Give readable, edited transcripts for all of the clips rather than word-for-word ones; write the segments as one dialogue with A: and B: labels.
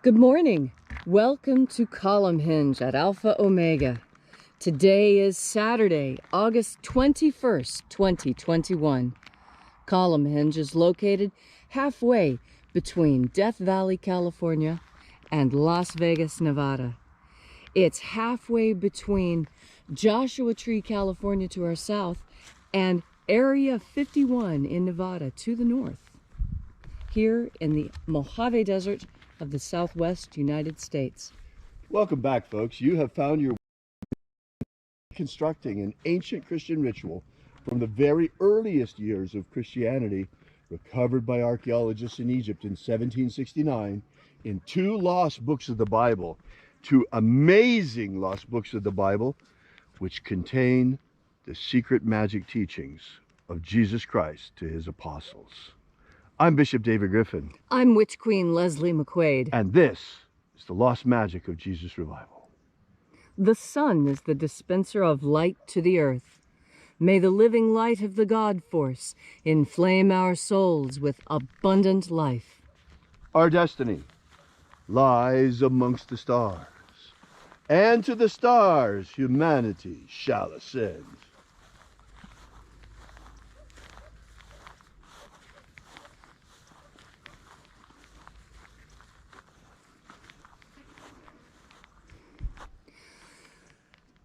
A: Good morning. Welcome to Column Hinge at Alpha Omega. Today is Saturday, August 21st, 2021. Column Hinge is located halfway between Death Valley, California and Las Vegas, Nevada. It's halfway between Joshua Tree, California to our south and Area 51 in Nevada to the north. Here in the Mojave Desert of the Southwest United States.
B: Welcome back, folks. You have found your reconstructing an ancient Christian ritual from the very earliest years of Christianity, recovered by archaeologists in Egypt in 1769 in two lost books of the Bible, two amazing lost books of the Bible, which contain the secret magic teachings of Jesus Christ to his apostles. I'm Bishop David Griffin.
A: I'm Witch Queen Leslie McQuade.
B: And this is the lost magic of Jesus Revival.
A: The sun is the dispenser of light to the earth. May the living light of the God force inflame our souls with abundant life.
B: Our destiny lies amongst the stars, and to the stars humanity shall ascend.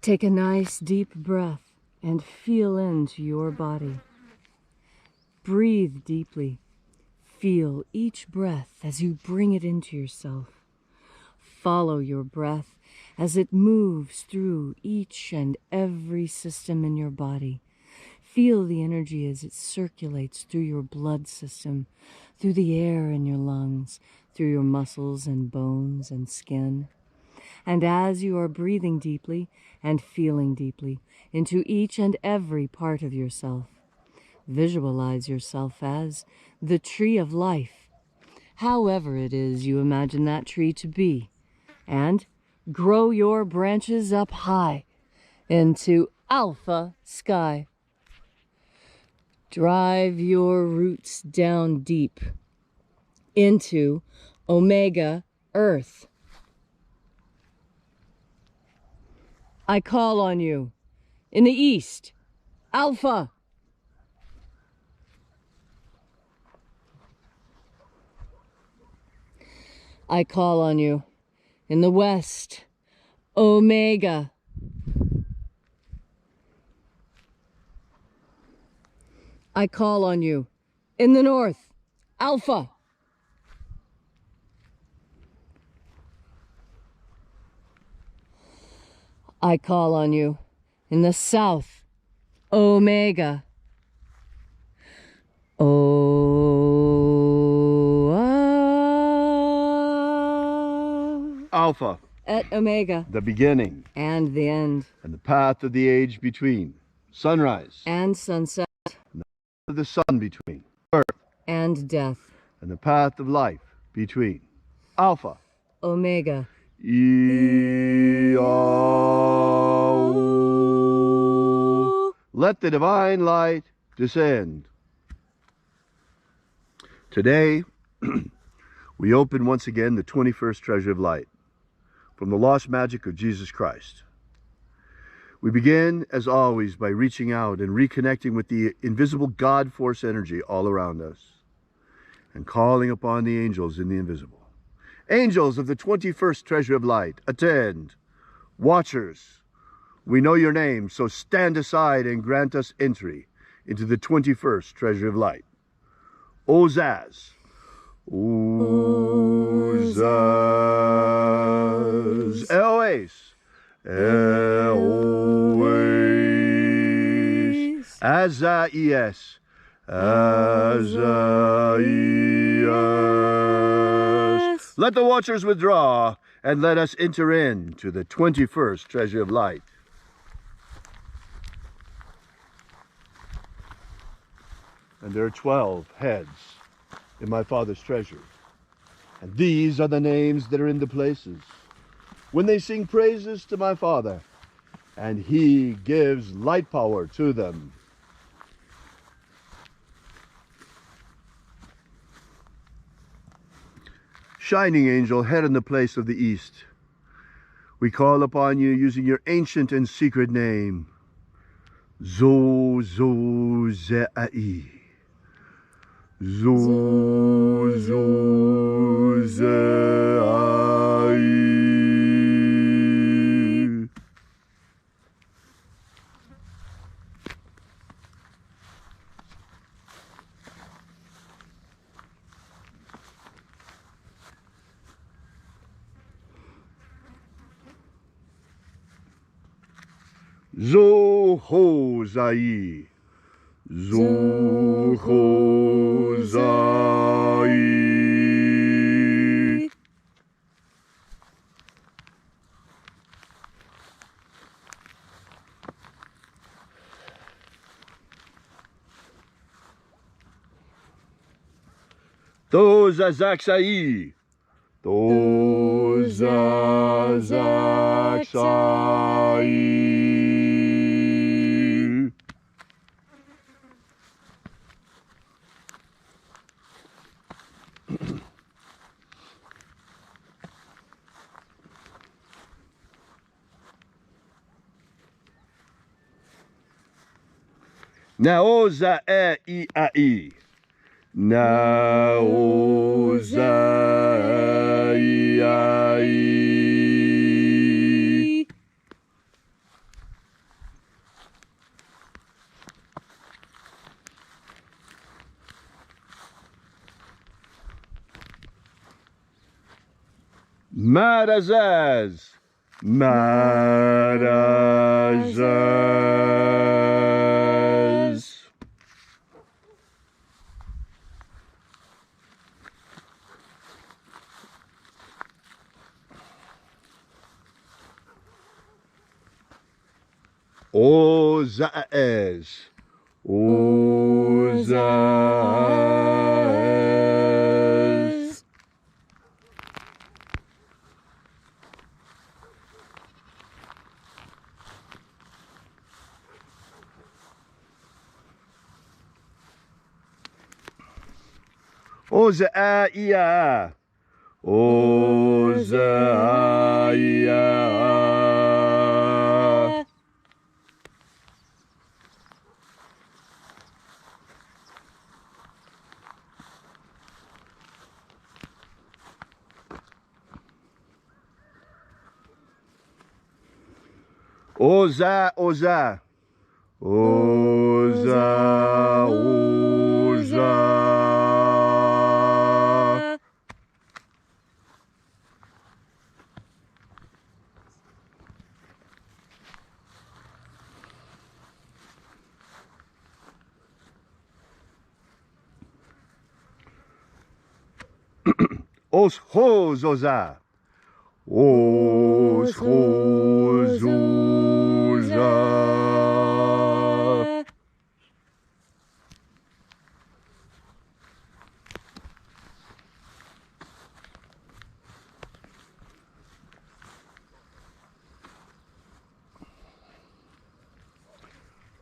A: Take a nice deep breath and feel into your body. Breathe deeply. Feel each breath as you bring it into yourself. Follow your breath as it moves through each and every system in your body. Feel the energy as it circulates through your blood system, through the air in your lungs, through your muscles and bones and skin. And as you are breathing deeply and feeling deeply into each and every part of yourself, visualize yourself as the tree of life, however it is you imagine that tree to be, and grow your branches up high into alpha sky. Drive your roots down deep into omega earth. I call on you in the east, Alpha. I call on you in the west, Omega. I call on you in the north, Alpha. I call on you in the south, Omega.
B: Alpha.
A: Et Omega.
B: The beginning.
A: And the end.
B: And the path of the age between. Sunrise.
A: And sunset.
B: And the path of the sun between. Birth.
A: And death.
B: And the path of life between. Alpha.
A: Omega.
B: Let the divine light descend. Today, we open once again the 21st treasure of light from the lost magic of Jesus Christ. We begin, as always, by reaching out and reconnecting with the invisible God force energy all around us and calling upon the angels in the invisible. Angels of the 21st treasure of light, attend. Watchers, we know your name, so stand aside and grant us entry into the 21st treasure of light. Ozaz. Ozaz. Eloes. Eloes. Azaies. Azaies. Let the watchers withdraw, and let us enter into the 21st treasure of light. And there are 12 heads in my Father's treasure. And these are the names that are in the places when they sing praises to my Father, and he gives light power to them. shining angel, head in the place of the east, we call upon you using your ancient and secret name, Zo-Zo-Ze-Ai. Zo-Zo-Ze-Ai. Zo-Ho-Zai. Zo-Ho-Zai. To-Za-Zak-Sai. To-Za-Zak-Sai. Na-o-za-e-i-a-i. Na-o-za-e-i-a-i. Marazaz. Marazaz. O-za-ez. O-za-ez. O-za-a-i-a. O-za-a-i-a. Oza, oza. Oza, oza. Os ho zoza. Os ho zoza.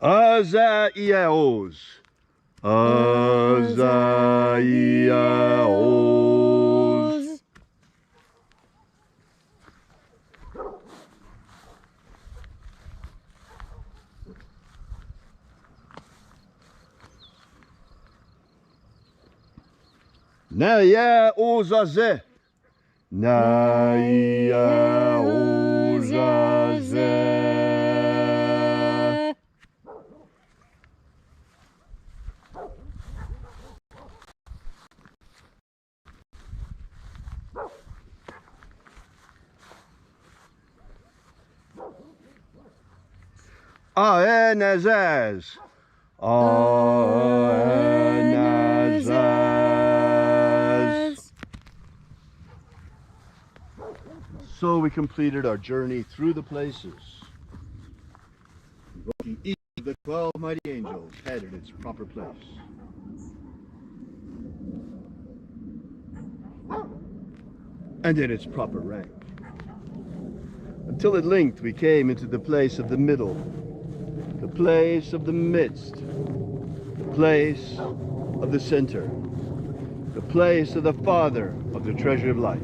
B: Azaiaos. Azaiaos. Naya ozaze. Naya ozaze. Aenazaz. Aenazaz. So we completed our journey through the places, invoking each of the 12 mighty angels, head in its proper place. And in its proper rank. Until at length we came into the place of the middle, the place of the midst, the place of the center, the place of the Father of the treasure of light.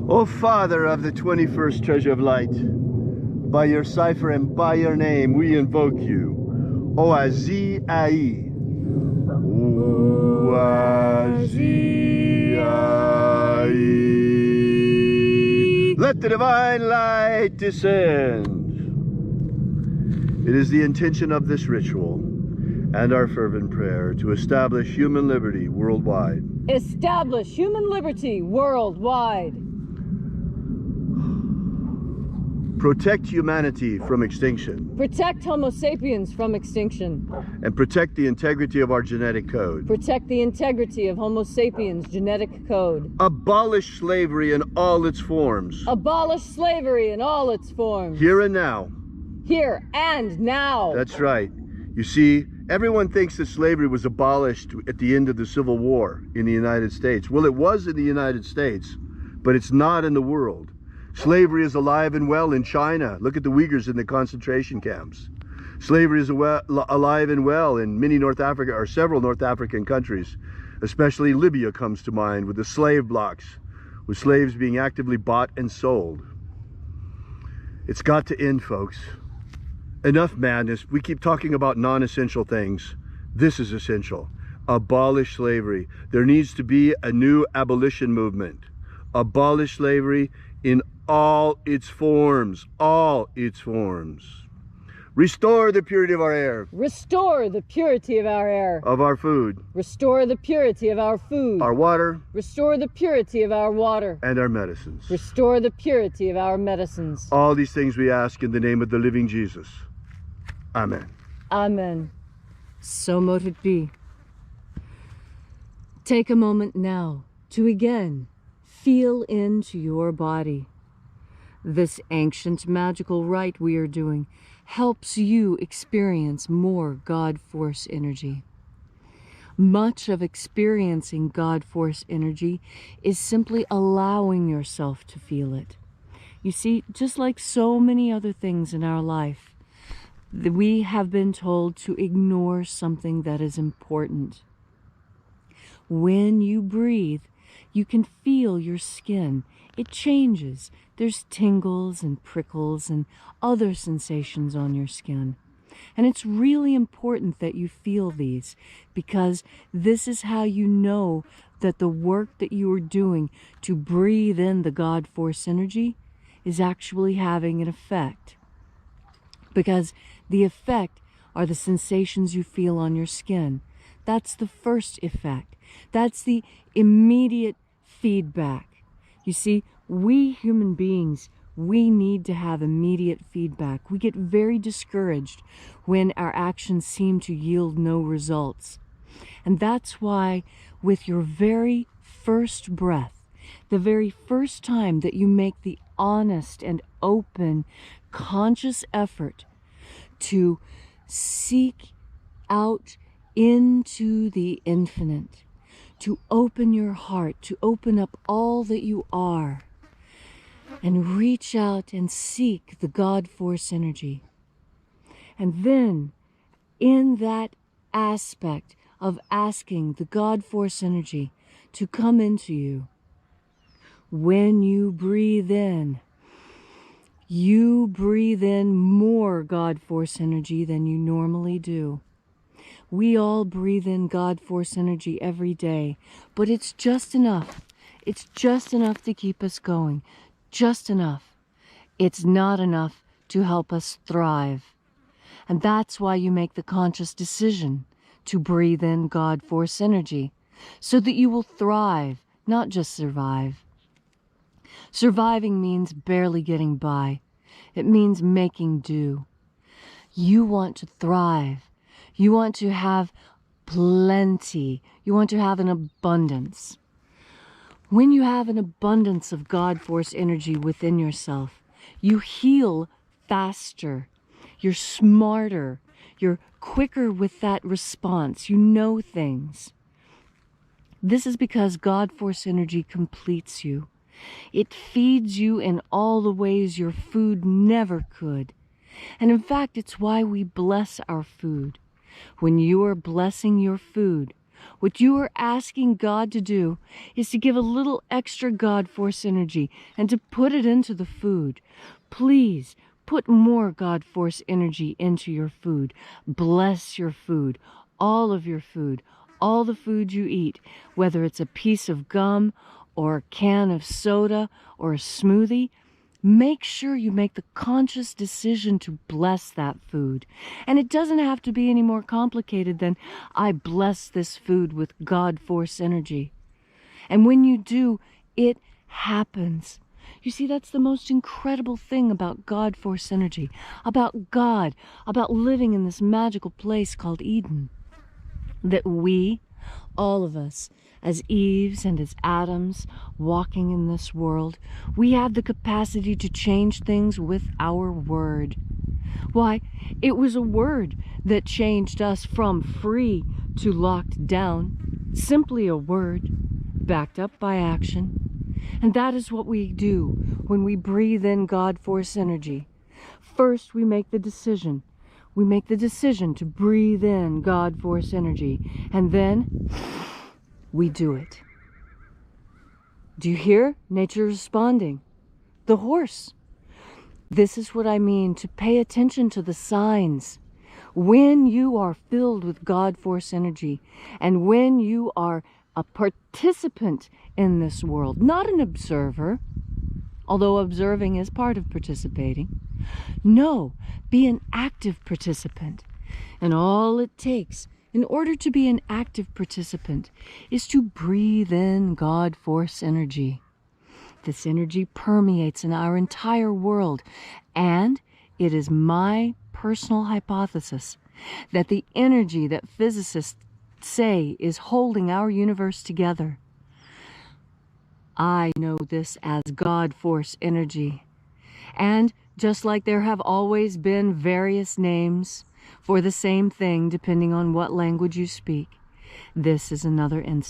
B: O Father of the 21st treasure of light, by your cipher and by your name we invoke you. Oazi Ai. Oazi Ai. Let the divine light descend. It is the intention of this ritual and our fervent prayer to establish human liberty worldwide.
A: Establish human liberty worldwide.
B: Protect humanity from extinction.
A: Protect Homo sapiens from extinction.
B: And protect the integrity of our genetic code.
A: Protect the integrity of Homo sapiens' genetic code.
B: Abolish slavery in all its forms.
A: Abolish slavery in all its forms.
B: Here and now.
A: Here and now.
B: That's right. You see, everyone thinks that slavery was abolished at the end of the Civil War in the United States. Well, it was in the United States, but it's not in the world. Slavery is alive and well in China. Look at the Uyghurs in the concentration camps. Slavery is alive and well in many North Africa, or several North African countries. Especially Libya comes to mind, with the slave blocks, with slaves being actively bought and sold. It's got to end, folks. Enough madness. We keep talking about non-essential things. This is essential. Abolish slavery. There needs to be a new abolition movement. Abolish slavery in all its forms, all its forms. Restore the purity of our air.
A: Restore the purity of our air.
B: Of our food.
A: Restore the purity of our food.
B: Our water.
A: Restore the purity of our water.
B: And our medicines.
A: Restore the purity of our medicines.
B: All these things we ask in the name of the living Jesus. Amen.
A: Amen. So mote it be. Take a moment now to again feel into your body. This ancient magical rite we are doing helps you experience more God Force energy. Much of experiencing God Force energy is simply allowing yourself to feel it. You see, just like so many other things in our life, we have been told to ignore something that is important. When you breathe, you can feel your skin. It changes. There's tingles and prickles and other sensations on your skin. And it's really important that you feel these, because this is how you know that the work that you are doing to breathe in the God Force energy is actually having an effect. Because the effect are the sensations you feel on your skin. That's the first effect. That's the immediate feedback. You see, we human beings, we need to have immediate feedback. We get very discouraged when our actions seem to yield no results. And that's why with your very first breath, the very first time that you make the honest and open, conscious effort to seek out into the infinite, to open your heart, to open up all that you are, and reach out and seek the God Force energy. And then, in that aspect of asking the God Force energy to come into you, when you breathe in more God Force energy than you normally do. We all breathe in God Force energy every day, but it's just enough. It's just enough to keep us going. Just enough. It's not enough to help us thrive. And that's why you make the conscious decision to breathe in God Force energy, so that you will thrive, not just survive. Surviving means barely getting by. It means making do. You want to thrive. You want to have plenty. You want to have an abundance. When you have an abundance of God Force energy within yourself, you heal faster. You're smarter. You're quicker with that response. You know things. This is because God Force energy completes you. It feeds you in all the ways your food never could. And in fact, it's why we bless our food. When you are blessing your food, what you are asking God to do is to give a little extra God Force energy and to put it into the food. Please put more God Force energy into your food. Bless your food, all of your food, all the food you eat, whether it's a piece of gum or a can of soda or a smoothie. Make sure you make the conscious decision to bless that food. And it doesn't have to be any more complicated than, I bless this food with God Force energy. And when you do, it happens. You see, that's the most incredible thing about God Force energy, about God, about living in this magical place called Eden. That we, all of us, as Eves and as Adams walking in this world, we have the capacity to change things with our word. Why, it was a word that changed us from free to locked down. Simply a word, backed up by action. And that is what we do when we breathe in God Force energy. First, we make the decision. We make the decision to breathe in God Force energy. And then we do it. Do you hear nature responding? The horse. This is what I mean, to pay attention to the signs. When you are filled with God Force energy, and when you are a participant in this world, not an observer, although observing is part of participating. No, be an active participant. And all it takes in order to be an active participant is to breathe in God Force energy. This energy permeates in our entire world, and it is my personal hypothesis that the energy that physicists say is holding our universe together. I know this as God Force energy. And just like there have always been various names for the same thing depending on what language you speak, this is another instance.